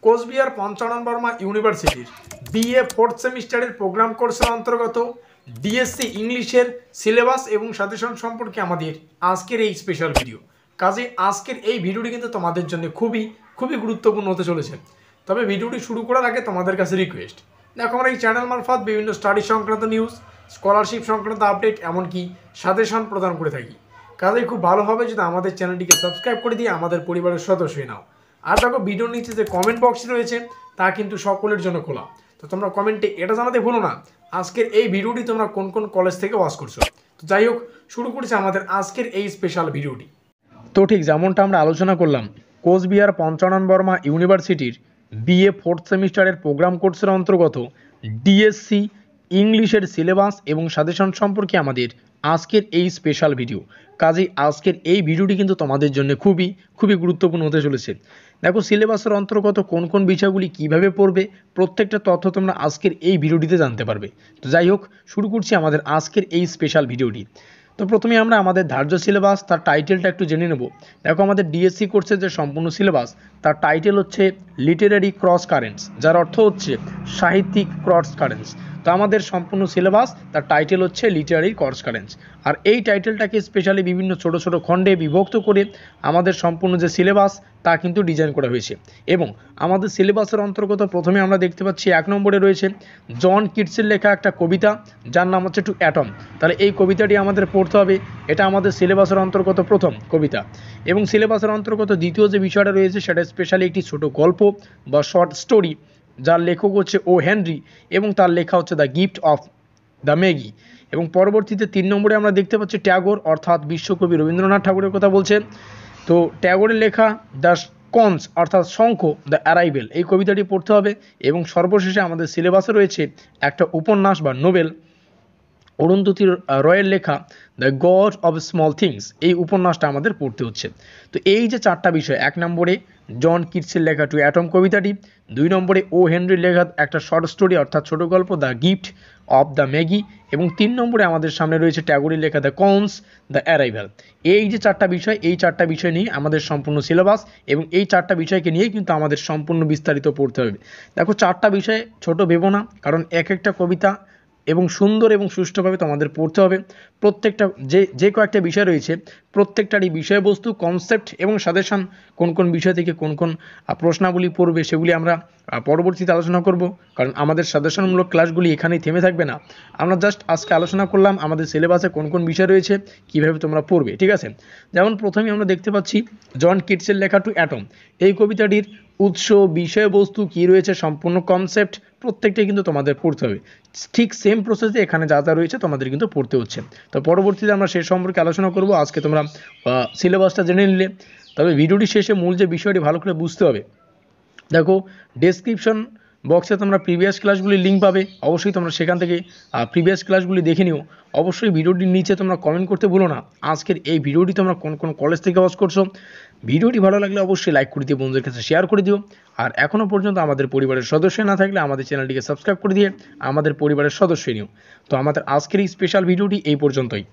কোচবিহার পঞ্চানন বর্মা ইউনিভার্সিটির BA fourth সেমিস্টারের programme কোর্সের অন্তর্গত ডিএসসি ইংলিশের সিলেবাস এবং সাজেশন সম্পর্কে আমাদের আজকের এই স্পেশাল ভিডিও। কাজে আজকের এই ভিডিওটি কিন্তু তোমাদের জন্য খুবই খুবই গুরুত্বপূর্ণ হতে চলেছে। তবে ভিডিওটি শুরু করার আগে তোমাদের কাছে রিকোয়েস্ট, দেখো আমরা এই চ্যানেল মারফত বিভিন্ন স্টাডি সংক্রান্ত নিউজ, স্কলারশিপ সংক্রান্ত আপডেট, এমনকি সাজেশন প্রদান করে থাকি। কাজেই খুব ভালো হবে যদি আমাদের চ্যানেলটিকে সাবস্ক্রাইব করে দিয়ে আমাদের পরিবারের সদস্য হয়ে নাও। আর দেখো ভিডিওর নিচে যে কমেন্ট বক্স রয়েছে তা কিন্তু সকলের জন্য খোলা, তো তোমরা কমেন্টে এটা জানাতে ভুলো না আজকের এই ভিডিওটি তোমরা কোন কোন কলেজ থেকে ওয়াচ করছো। তো যাই হোক, শুরু করছি আমাদের আজকের এই স্পেশাল ভিডিওটি। তো ঠিক যেমনটা আমরা আলোচনা করলাম, কোচবিহার পঞ্চানন বর্মা ইউনিভার্সিটির বিএ ফোর্থ সেমিস্টারের প্রোগ্রাম কোর্সের অন্তর্গত ডিএসসি ইংলিশের সিলেবাস এবং সাজেশন সম্পর্কে আমাদের আজকের এই স্পেশাল ভিডিও। কাজেই আজকের এই ভিডিওটি কিন্তু তোমাদের জন্য খুবই খুবই গুরুত্বপূর্ণ হতে চলেছে। দেখো সিলেবাসের অন্তর্গত কোন কোন বিষয়গুলি কিভাবে পড়বে প্রত্যেকটা তথ্য তোমরা আজকের এই ভিডিওটিতে জানতে পারবে। তো যাই হোক, শুরু করছি আমাদের আজকের এই স্পেশাল ভিডিওটি। তো প্রথমে আমরা আমাদের ধার্য সিলেবাস তার টাইটেলটা একটু জেনে নেব। দেখো আমাদের ডিএসসি কোর্সের যে সম্পূর্ণ সিলেবাস তার টাইটেল হচ্ছে লিটারারি ক্রস কারেন্টস, যার অর্থ হচ্ছে সাহিত্যিক ক্রস কারেন্টস। তো আমাদের সম্পূর্ণ সিলেবাস তার টাইটেল হচ্ছে লিটারারি ক্রস কারেন্টস। আর এই টাইটেলটাকে স্পেশালি বিভিন্ন ছোট ছোট খণ্ডে বিভক্ত করে আমাদের সম্পূর্ণ যে সিলেবাস তা কিন্তু ডিজাইন করা হয়েছে। এবং আমাদের সিলেবাসের অন্তর্গত প্রথমে আমরা দেখতে পাচ্ছি 1 নম্বরে রয়েছে জন কিটসের লেখা একটা কবিতা, যার নাম হচ্ছে টু অ্যাটম। তাহলে এই কবিতাটি আমাদের পড়তে হবে, এটা আমাদের সিলেবাসের অন্তর্গত প্রথম কবিতা। এবং সিলেবাসের অন্তর্গত দ্বিতীয় যে বিষয়টা রয়েছে সেটা স্পেশালি একটি ছোট গল্প বা শর্ট স্টোরি, যার লেখক হচ্ছে ও হেনরি এবং তার লেখা হচ্ছে the gift of the Maggi. এবং পরবর্তীতে 3 নম্বরে আমরা দেখতে পাচ্ছি ট্যাগর, অর্থাৎ বিশ্বকবি রবীন্দ্রনাথ ঠাকুরের কথা বলছে। তো ট্যাগরের লেখা দ্য কনস অর্থাৎ শঙ্খ, দ্য অ্যারাইভেল, এই কবিতাটি পড়তে হবে। এবং সর্বশেষে আমাদের সিলেবাসে রয়েছে একটা উপন্যাস বা নোবেল, অরুন্ধতী রয়ের লেখা the god of small things, এই উপন্যাসটা আমাদের পড়তে হচ্ছে। তো এই যে 4টা বিষয়, 1 নম্বরে জন কিটসের লেখা টু অ্যাটম কবিতাটি, 2 নম্বরে ও হেনরির লেখা একটা শর্ট স্টোরি অর্থাৎ ছোট গল্প the gift of the Maggi, এবং 3 নম্বরে আমাদের সামনে রয়েছে ট্যাগরের লেখা দ্য কনস, দ্য অ্যারাইভাল। এই যে 4টা বিষয়, এই 4টা বিষয় নিয়ে আমাদের সম্পূর্ণ সিলেবাস, এবং এই 4টা বিষয়কে নিয়েই কিন্তু আমাদের সম্পূর্ণ বিস্তারিত পড়তে হবে। দেখো 4টা বিষয় ছোট ভেবো না, কারণ এক একটা কবিতা এবং সুন্দর এবং সুষ্ঠুভাবে তোমাদের পড়তে হবে। প্রত্যেকটা যে কয়েকটা বিষয় রয়েছে প্রত্যেকটারই বিষয়বস্তু, কনসেপ্ট এবং সাজেশন, কোন কোন বিষয় থেকে কোন কোন প্রশ্নাবলী পড়বে সেগুলি আমরা পরবর্তীতে আলোচনা করব। কারণ আমাদের সাজেশনমূলক ক্লাসগুলি এখানেই থেমে থাকবে না। আমরা জাস্ট আজকে আলোচনা করলাম আমাদের সিলেবাসে কোন কোন বিষয় রয়েছে, কীভাবে তোমরা পড়বে, ঠিক আছে। যেমন প্রথমে আমরা দেখতে পাচ্ছি জন কিটসের লেখা টু অ্যাটম, এই কবিতাটির উৎস, বিষয়বস্তু কী রয়েছে, সম্পূর্ণ কনসেপ্ট প্রত্যেকটাই কিন্তু তোমাদের পড়তে হবে। ঠিক সেম প্রসেসে এখানে যা যা রয়েছে তোমাদের কিন্তু পড়তে হচ্ছে। তো পরবর্তীতে আমরা সে সম্পর্কে আলোচনা করব। আজকে তোমরা সিলেবাসটা জেনে নিলে, তবে ভিডিওটি শেষে মূল যে বিষয়টি ভালো করে বুঝতে হবে। দেখো ডেসক্রিপশন বক্সে তোমরা প্রিভিয়াস ক্লাসগুলির লিঙ্ক পাবে, অবশ্যই তোমরা সেখান থেকে প্রিভিয়াস ক্লাসগুলি দেখে নিও। অবশ্যই ভিডিওটির নিচে তোমরা কমেন্ট করতে ভুলো না আজকের এই ভিডিওটি তোমরা কোন কোন কলেজ থেকে ওয়াচ করছো। ভিডিওটি ভালো লাগলে অবশ্যই লাইক করে দিও, বন্ধুদের কাছে শেয়ার করে দিও। আর এখনও পর্যন্ত আমাদের পরিবারের সদস্য না থাকলে আমাদের চ্যানেলটিকে সাবস্ক্রাইব করে দিয়ে আমাদের পরিবারের সদস্য নিও। তো আমাদের আজকের এই স্পেশাল ভিডিওটি এই পর্যন্তই।